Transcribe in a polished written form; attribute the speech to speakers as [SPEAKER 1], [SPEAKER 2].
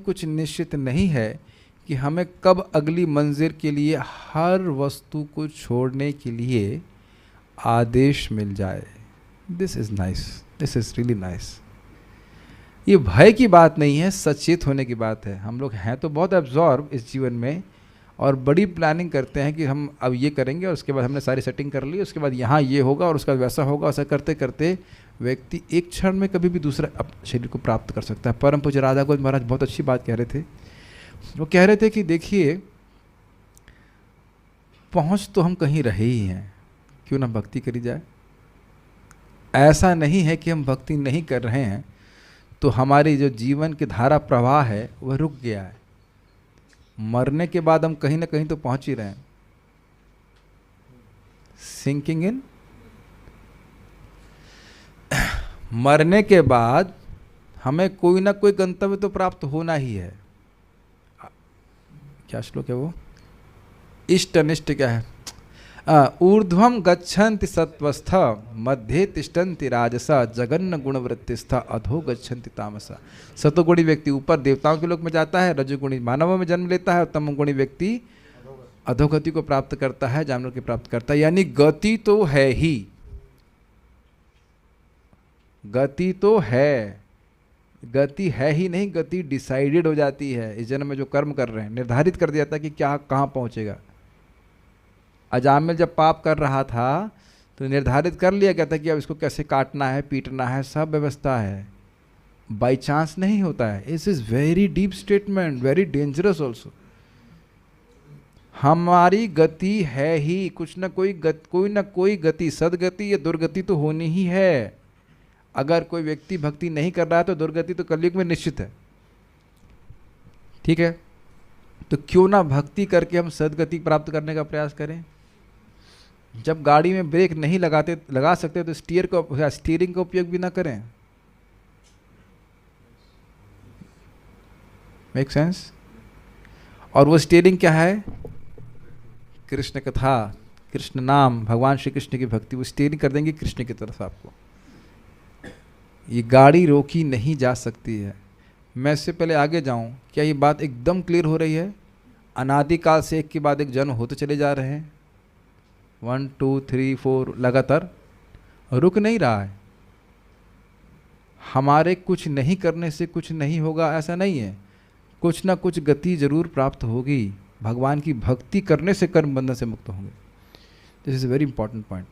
[SPEAKER 1] कुछ निश्चित नहीं है कि हमें कब अगली मंजिल के लिए हर वस्तु को छोड़ने के लिए आदेश मिल जाए। This is nice, this is really nice. ये भय की बात नहीं है, सचेत होने की बात है। हम लोग हैं तो बहुत एब्जॉर्ब इस जीवन में और बड़ी प्लानिंग करते हैं कि हम अब ये करेंगे और उसके बाद हमने सारी सेटिंग कर ली, उसके बाद यहाँ ये होगा और उसका वैसा होगा। ऐसा करते करते व्यक्ति एक क्षण में कभी भी दूसरा शरीर को प्राप्त कर सकता है। परम पूज्य राधा गोविंद महाराज बहुत अच्छी बात कह रहे थे। वो कह रहे थे कि देखिए, पहुँच तो हम कहीं रहे ही हैं, क्यों ना भक्ति करी जाए। ऐसा नहीं है कि हम भक्ति नहीं कर रहे हैं तो हमारी जो जीवन की धारा प्रवाह है वह रुक गया है। मरने के बाद हम कहीं ना कहीं तो पहुंच ही रहे हैं। सिंकिंग इन, मरने के बाद हमें कोई ना कोई गंतव्य तो प्राप्त होना ही है। क्या श्लोक है वो? इष्ट अनिष्ट क्या है? ऊर्ध्वम गच्छन्ति सत्वस्थ मध्ये तिष्ठन्ति राजसा जगन्न गुणवृत्तिस्थ अधो गच्छन्ति तामसा। सतोगुणी व्यक्ति ऊपर देवताओं के लोक में जाता है, रजोगुणी मानवों में जन्म लेता है और तमोगुणी व्यक्ति अधोगति को प्राप्त करता है, जानवर की प्राप्त करता है। यानी गति तो है ही, गति तो है, गति है ही नहीं, गति डिसाइडेड हो जाती है। इस जन्म में जो कर्म कर रहे हैं निर्धारित कर दिया था कि क्या कहाँ पहुँचेगा। अजामिल जब पाप कर रहा था तो निर्धारित कर लिया गया था कि अब इसको कैसे काटना है, पीटना है, सब व्यवस्था है। बाई चांस नहीं होता है। इस is very deep statement, very dangerous also. हमारी गति है ही, कुछ ना कोई गति, सदगति या दुर्गति तो होनी ही है। अगर कोई व्यक्ति भक्ति नहीं कर रहा है तो दुर्गति तो कलयुग में निश्चित है। ठीक है, तो क्यों ना भक्ति करके हम सदगति प्राप्त करने का प्रयास करें। जब गाड़ी में ब्रेक नहीं लगा सकते तो स्टीयरिंग का उपयोग भी ना करें। Make sense? और वो स्टीयरिंग क्या है? कृष्ण कथा, कृष्ण नाम, भगवान श्री कृष्ण की भक्ति। वो स्टीयरिंग कर देंगे कृष्ण की तरफ आपको। ये गाड़ी रोकी नहीं जा सकती है। मैं इससे पहले आगे जाऊं, क्या ये बात एकदम क्लियर हो रही है? अनादिकाल से एक के बाद एक जन्म होते चले जा रहे हैं, 1 2 3 4 लगातार, रुक नहीं रहा है। हमारे कुछ नहीं करने से कुछ नहीं होगा ऐसा नहीं है, कुछ ना कुछ गति जरूर प्राप्त होगी। भगवान की भक्ति करने से कर्म बंधन से मुक्त होंगे। This is a very important point.